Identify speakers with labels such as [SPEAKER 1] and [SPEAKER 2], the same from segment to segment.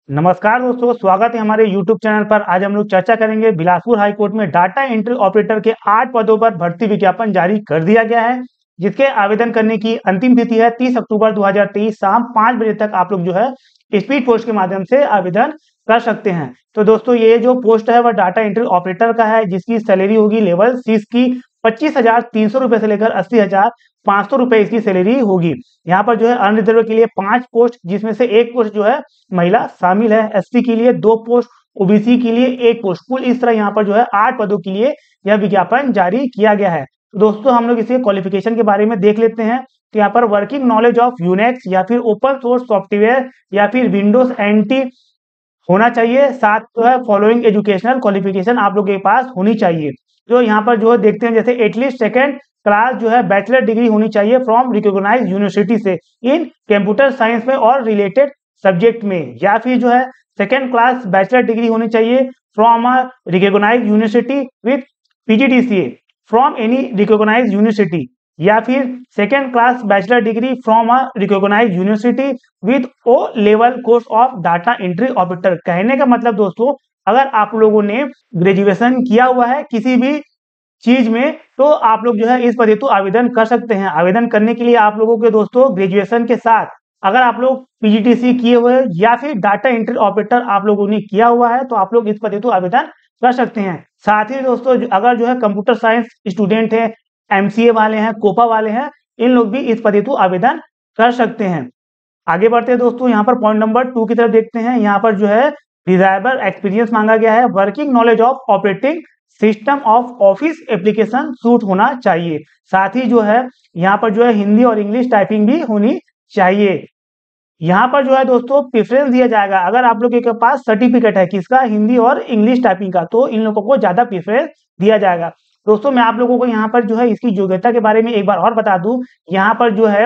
[SPEAKER 1] नमस्कार दोस्तों, स्वागत है हमारे YouTube चैनल पर। आज हम लोग चर्चा करेंगे बिलासपुर हाई कोर्ट में डाटा एंट्री ऑपरेटर के 8 पदों पर भर्ती विज्ञापन जारी कर दिया गया है, जिसके आवेदन करने की अंतिम तिथि है 30 अक्टूबर 2023 शाम 5 बजे तक। आप लोग जो है स्पीड पोस्ट के माध्यम से आवेदन कर सकते हैं। तो दोस्तों, ये जो पोस्ट है वह डाटा एंट्री ऑपरेटर का है, जिसकी सैलरी होगी लेवल 6 की 25,300 रुपए से लेकर 80,500 रुपए इसकी सैलरी होगी। यहाँ पर जो है अनरिजर्व के लिए 5 पोस्ट, जिसमें से 1 पोस्ट जो है महिला शामिल है। एससी के लिए 2 पोस्ट, ओबीसी के लिए 1 पोस्ट, कुल इस तरह यहाँ पर जो है 8 पदों के लिए यह विज्ञापन जारी किया गया है। तो दोस्तों, हम लोग इसके क्वालिफिकेशन के बारे में देख लेते हैं। तो यहाँ पर वर्किंग नॉलेज ऑफ यूनिक्स या फिर ओपन सोर्स सॉफ्टवेयर या फिर विंडोज एनटी होना चाहिए। साथ जो है फॉलोइंग एजुकेशनल क्वालिफिकेशन आप लोग के पास होनी चाहिए। जो यहाँ पर जो है देखते हैं, जैसे एटलीस्ट सेकेंड क्लास जो है बैचलर डिग्री होनी चाहिए फ्रॉम रिकॉग्नाइज्ड यूनिवर्सिटी से इन कंप्यूटर साइंस में और रिलेटेड सब्जेक्ट में, या फिर जो है सेकेंड क्लास बैचलर डिग्री होनी चाहिए from a recognised university with PGDCA from any recognised university, या फिर second class bachelor degree from a recognised university with O level course of data entry operator. कहने का मतलब दोस्तों, अगर आप लोगों ने ग्रेजुएशन किया हुआ है किसी भी चीज में, तो आप लोग जो है इस पर हेतु आवेदन कर सकते हैं। आवेदन करने के लिए आप लोगों के दोस्तों ग्रेजुएशन के साथ अगर आप लोग पीजीटीसी किए हुए या फिर डाटा एंट्री ऑपरेटर आप लोगों ने किया हुआ है, तो आप लोग इस पर हेतु आवेदन कर सकते हैं। साथ ही दोस्तों, अगर जो है कंप्यूटर साइंस स्टूडेंट है, एमसीए वाले हैं, कोपा वाले हैं, इन लोग भी इस पर हेतु आवेदन कर सकते हैं। आगे बढ़ते हैं दोस्तों, यहाँ पर पॉइंट नंबर 2 की तरफ देखते हैं। यहाँ पर जो है डिजायरेबल एक्सपीरियंस मांगा गया है। Working knowledge of operating system of office application suit होना चाहिए। साथ ही जो है यहाँ पर जो है हिंदी और इंग्लिश टाइपिंग भी होनी चाहिए। यहाँ पर जो है दोस्तों प्रेफरेंस दिया जाएगा, अगर आप लोगों के पास सर्टिफिकेट है किसका, हिंदी और इंग्लिश टाइपिंग का, तो इन लोगों को ज्यादा प्रेफरेंस दिया जाएगा। दोस्तों, मैं आप लोगों को यहाँ पर जो है इसकी योग्यता के बारे में एक बार और बता दूं। यहाँ पर जो है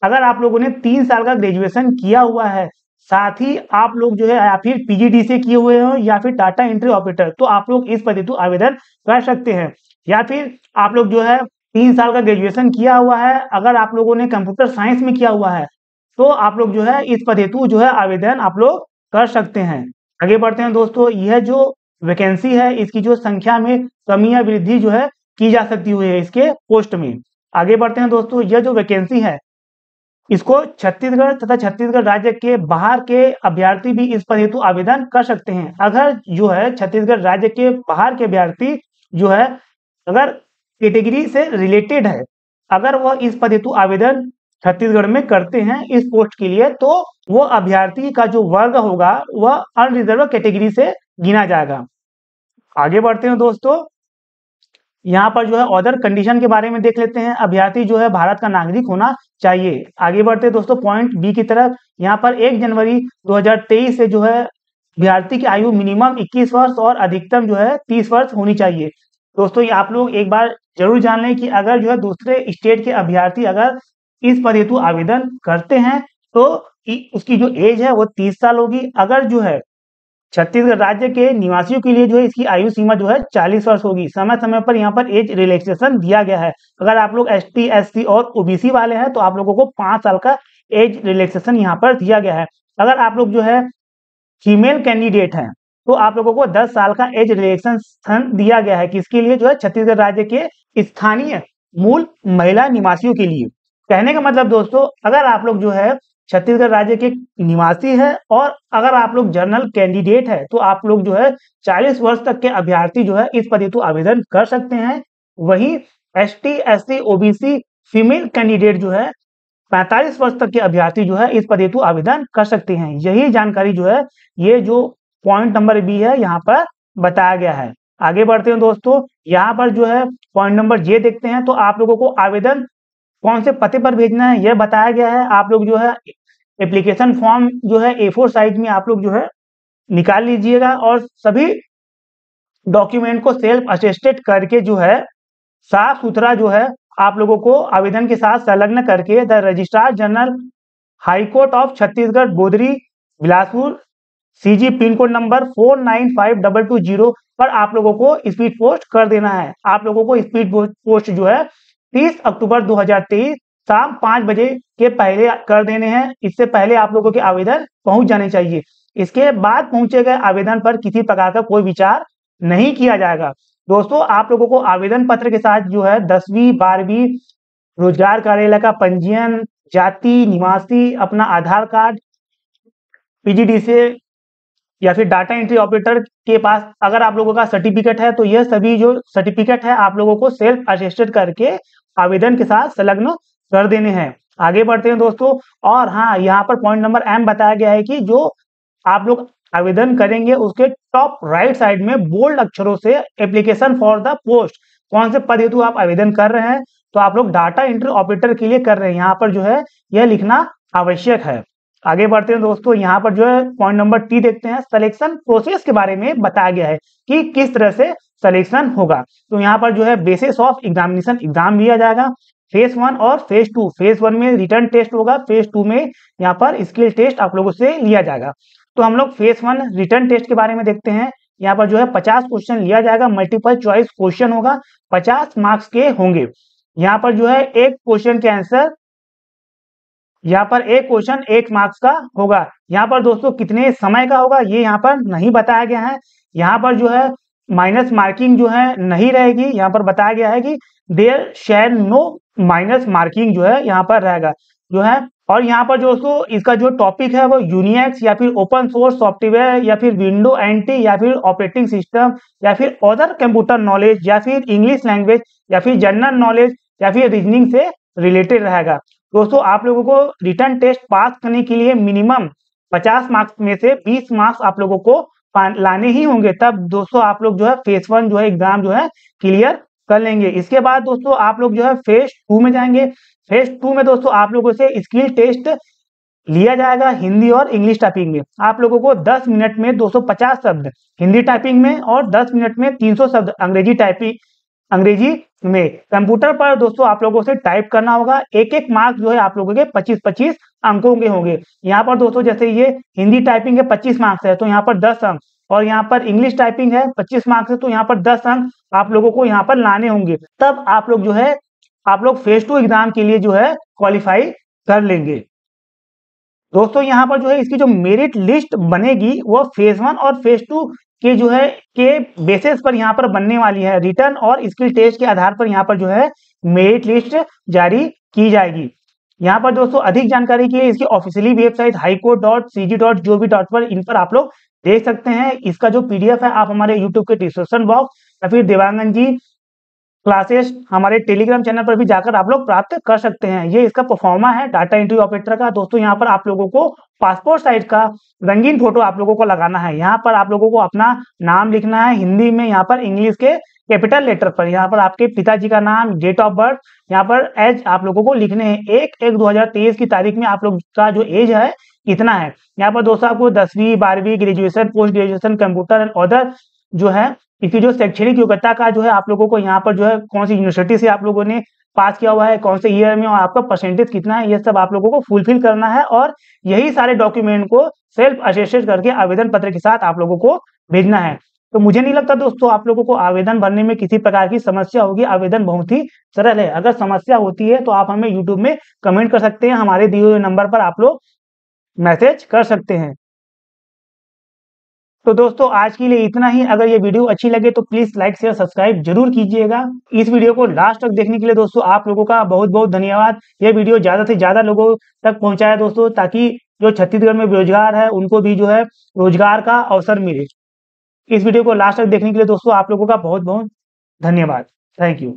[SPEAKER 1] अगर आप लोगों ने 3 साल का ग्रेजुएशन किया हुआ है, साथ ही आप लोग जो है या फिर पीजीडी से किए हुए हो या फिर डाटा एंट्री ऑपरेटर, तो आप लोग इस पर हेतु आवेदन कर सकते हैं। या फिर आप लोग जो है 3 साल का ग्रेजुएशन किया हुआ है, अगर आप लोगों ने कंप्यूटर साइंस में किया हुआ है, तो आप लोग जो है इस पद हेतु जो है आवेदन आप लोग कर सकते हैं। आगे बढ़ते हैं दोस्तों, यह जो वैकेंसी है इसकी जो संख्या में कमी या वृद्धि जो है की जा सकती हुई है इसके पोस्ट में। आगे बढ़ते हैं दोस्तों, यह जो वैकेंसी है इसको छत्तीसगढ़ तथा छत्तीसगढ़ राज्य के बाहर के अभ्यर्थी भी इस पद हेतु आवेदन कर सकते हैं। अगर जो है छत्तीसगढ़ राज्य के बाहर के अभ्यर्थी जो है अगर कैटेगरी से रिलेटेड है, अगर वह इस पद हेतु आवेदन छत्तीसगढ़ में करते हैं इस पोस्ट के लिए, तो वो अभ्यर्थी का जो वर्ग होगा वह अनरिजर्व कैटेगरी से गिना जाएगा। आगे बढ़ते हैं दोस्तों, यहाँ पर जो है अदर कंडीशन के बारे में देख लेते हैं। अभ्यर्थी जो है भारत का नागरिक होना चाहिए। आगे बढ़ते हैं दोस्तों पॉइंट बी की तरफ। यहाँ पर 1 जनवरी 2023 से जो है अभ्यर्थी की आयु मिनिमम 21 वर्ष और अधिकतम जो है 30 वर्ष होनी चाहिए। दोस्तों, ये आप लोग एक बार जरूर जान लें कि अगर जो है दूसरे स्टेट के अभ्यर्थी अगर इस पद हेतु आवेदन करते हैं, तो उसकी जो एज है वो 30 साल होगी। अगर जो है छत्तीसगढ़ राज्य के निवासियों के लिए जो है इसकी आयु सीमा जो है 40 वर्ष होगी। समय समय पर यहाँ पर एज रिलैक्सेशन दिया गया है। अगर आप लोग एसटी, एससी और ओबीसी वाले हैं, तो आप लोगों को 5 साल का एज रिलैक्सेशन यहाँ पर दिया गया है। अगर आप लोग जो है फीमेल कैंडिडेट हैं, तो आप लोगों को 10 साल का एज रिलैक्सेशन दिया गया है। किसके लिए, जो है छत्तीसगढ़ राज्य के स्थानीय मूल महिला निवासियों के लिए। कहने का मतलब दोस्तों, अगर आप लोग जो है छत्तीसगढ़ राज्य के निवासी है और अगर आप लोग जनरल कैंडिडेट है, तो आप लोग जो है 40 वर्ष तक के अभ्यर्थी जो है इस पद हेतु आवेदन कर सकते हैं। वहीं ST, SC, OBC female candidate जो है 45 वर्ष तक के अभ्यर्थी जो है इस पद हेतु आवेदन कर सकते हैं। यही जानकारी जो है ये जो पॉइंट नंबर बी है यहाँ पर बताया गया है। आगे बढ़ते हैं दोस्तों, यहाँ पर जो है पॉइंट नंबर जे देखते हैं। तो आप लोगों को आवेदन कौन से पते पर भेजना है यह बताया गया है। आप लोग जो है एप्लीकेशन फॉर्म जो है A4 साइज में आप लोग जो है निकाल लीजिएगा और सभी डॉक्यूमेंट को सेल्फ अटेस्टेड करके जो है साफ सुथरा जो है आप लोगों को आवेदन के साथ संलग्न करके the registrar general high court of Chhattisgarh Bodri Bilaspur CG pin code number 495220 पर आप लोगों को स्पीड पोस्ट कर देना है। आप लोगों को स्पीड पोस्ट जो है 30 अक्टूबर 2023 शाम 5 बजे के पहले कर देने हैं। इससे पहले आप लोगों के आवेदन पहुंच जाने चाहिए। इसके बाद पहुंचे गए आवेदन पर किसी प्रकार का कोई विचार नहीं किया जाएगा। दोस्तों आप लोगों को आवेदन पत्र के साथ जो है 10वीं 12वीं रोजगार कार्यालय का पंजीयन, जाति, निवासी, अपना आधार कार्ड, पीजीडी से या फिर डाटा एंट्री ऑपरेटर के पास अगर आप लोगों का सर्टिफिकेट है तो यह सभी जो सर्टिफिकेट है आप लोगों को सेल्फ अटेस्टेड करके आवेदन के साथ संलग्न कर देने हैं। आगे बढ़ते हैं दोस्तों। और हाँ, यहाँ पर पॉइंट नंबर एम बताया गया है कि जो आप लोग आवेदन करेंगे उसके टॉप राइट साइड में बोल्ड अक्षरों से एप्लीकेशन फॉर द पोस्ट, कौन से पद हेतु आप आवेदन कर रहे हैं, तो आप लोग डाटा एंट्री ऑपरेटर के लिए कर रहे हैं, यहाँ पर जो है यह लिखना आवश्यक है। आगे बढ़ते हैं दोस्तों। यहाँ पर जो है पॉइंट नंबर टी देखते हैं। सिलेक्शन प्रोसेस के बारे में बताया गया है कि किस तरह से सिलेक्शन होगा। तो यहाँ पर जो है बेसिस ऑफ एग्जामिनेशन एग्जाम लिया जाएगा, फेज 1 और फेज 2। फेज 1 में रिटर्न टेस्ट होगा, फेज 2 में यहाँ पर स्किल टेस्ट आप लोगों से लिया जाएगा। तो हम लोग फेज 1 रिटर्न टेस्ट के बारे में देखते हैं। यहाँ पर जो है 50 क्वेश्चन लिया जाएगा, मल्टीपल चॉइस क्वेश्चन होगा, 50 मार्क्स के होंगे। यहाँ पर जो है एक क्वेश्चन के आंसर, यहाँ पर एक क्वेश्चन 1 मार्क्स का होगा। यहाँ पर दोस्तों कितने समय का होगा ये यहाँ पर नहीं बताया गया है। यहाँ पर जो है माइनस मार्किंग जो है नहीं रहेगी। यहाँ पर बताया गया है कि there shall no minus marking जो है यहाँ पर रहेगा जो है। और यहाँ पर दोस्तों इसका जो टॉपिक है वो यूनिक्स या फिर ओपन सोर्स सॉफ्टवेयर या फिर विंडो एंटी या फिर ऑपरेटिंग सिस्टम या फिर अदर कंप्यूटर नॉलेज या फिर इंग्लिश लैंग्वेज या फिर जनरल नॉलेज या फिर रीजनिंग से रिलेटेड रहेगा। दोस्तों आप लोगों को रिटर्न टेस्ट पास करने के लिए मिनिमम 50 मार्क्स में से 20 मार्क्स आप लोगों को लाने ही होंगे, तब दोस्तों आप लोग जो है फेज 1 जो है एग्जाम जो है क्लियर कर लेंगे। इसके बाद दोस्तों आप लोग जो है फेज 2 में जाएंगे। फेज 2 में दोस्तों आप लोगों से स्किल टेस्ट लिया जाएगा हिंदी और इंग्लिश टाइपिंग में। आप लोगों को 10 मिनट में 250 शब्द हिंदी टाइपिंग में और 10 मिनट में 300 शब्द अंग्रेजी में कंप्यूटर पर दोस्तों आप लोगों से टाइप करना होगा। एक एक मार्क्स जो है आप लोगों के 25-25 अंकों के होंगे। यहाँ पर दोस्तों जैसे ये हिंदी टाइपिंग है 25 मार्क्स है तो यहाँ पर 10 अंक, और यहाँ पर इंग्लिश टाइपिंग है 25 मार्क्स है तो यहाँ पर 10 अंक आप लोगों को यहाँ पर लाने होंगे, तब आप लोग जो है आप लोग फेज 2 एग्जाम के लिए जो है क्वालिफाई कर लेंगे। दोस्तों यहाँ पर जो है इसकी जो मेरिट लिस्ट बनेगी वो फेज 1 और फेज 2 के जो है के बेसिस पर यहाँ पर बनने वाली है। रिटर्न और स्किल टेस्ट के आधार पर यहाँ पर जो है मेरिट लिस्ट जारी की जाएगी। यहाँ पर दोस्तों अधिक जानकारी के लिए इसकी ऑफिशियली वेबसाइट highcourt.cg.gov पर इन पर आप लोग देख सकते हैं। इसका जो पीडीएफ है आप हमारे यूट्यूब के डिस्क्रिप्शन बॉक्स या फिर देवांगन जी क्लासेस हमारे टेलीग्राम चैनल पर भी जाकर आप लोग प्राप्त कर सकते हैं। ये इसका परफॉर्मा है डाटा एंट्री ऑपरेटर का। दोस्तों यहाँ पर आप लोगों को पासपोर्ट साइज का रंगीन फोटो आप लोगों को लगाना है। यहाँ पर आप लोगों को अपना नाम लिखना है हिंदी में, यहाँ पर इंग्लिश के कैपिटल लेटर पर, यहाँ पर आपके पिताजी का नाम, डेट ऑफ बर्थ, यहाँ पर एज आप लोगों को लिखने हैं। 1/1/2023 की तारीख में आप लोग का जो एज है इतना है। यहाँ पर दोस्तों आपको 10वीं 12वीं graduation, post graduation, computer and other जो है इसकी जो शैक्षणिक योग्यता का जो है आप लोगों को यहाँ पर जो है कौन सी यूनिवर्सिटी से आप लोगों ने पास किया हुआ है, कौन से ईयर में, और आपका परसेंटेज कितना है, ये सब आप लोगों को फुलफिल करना है। और यही सारे डॉक्यूमेंट को सेल्फ अटेस्टेड करके आवेदन पत्र के साथ आप लोगों को भेजना है। तो मुझे नहीं लगता दोस्तों आप लोगों को आवेदन भरने में किसी प्रकार की समस्या होगी। आवेदन बहुत ही सरल है। अगर समस्या होती है तो आप हमें यूट्यूब में कमेंट कर सकते हैं, हमारे दिए हुए नंबर पर आप लोग मैसेज कर सकते हैं। तो दोस्तों आज के लिए इतना ही। अगर ये वीडियो अच्छी लगे तो प्लीज लाइक शेयर सब्सक्राइब जरूर कीजिएगा। इस वीडियो को लास्ट तक देखने के लिए दोस्तों आप लोगों का बहुत बहुत धन्यवाद। ये वीडियो ज्यादा से ज्यादा लोगों तक पहुंचाया दोस्तों, ताकि जो छत्तीसगढ़ में बेरोजगार है उनको भी जो है रोजगार का अवसर मिले। इस वीडियो को लास्ट तक देखने के लिए दोस्तों आप लोगों का बहुत बहुत धन्यवाद। Thank you.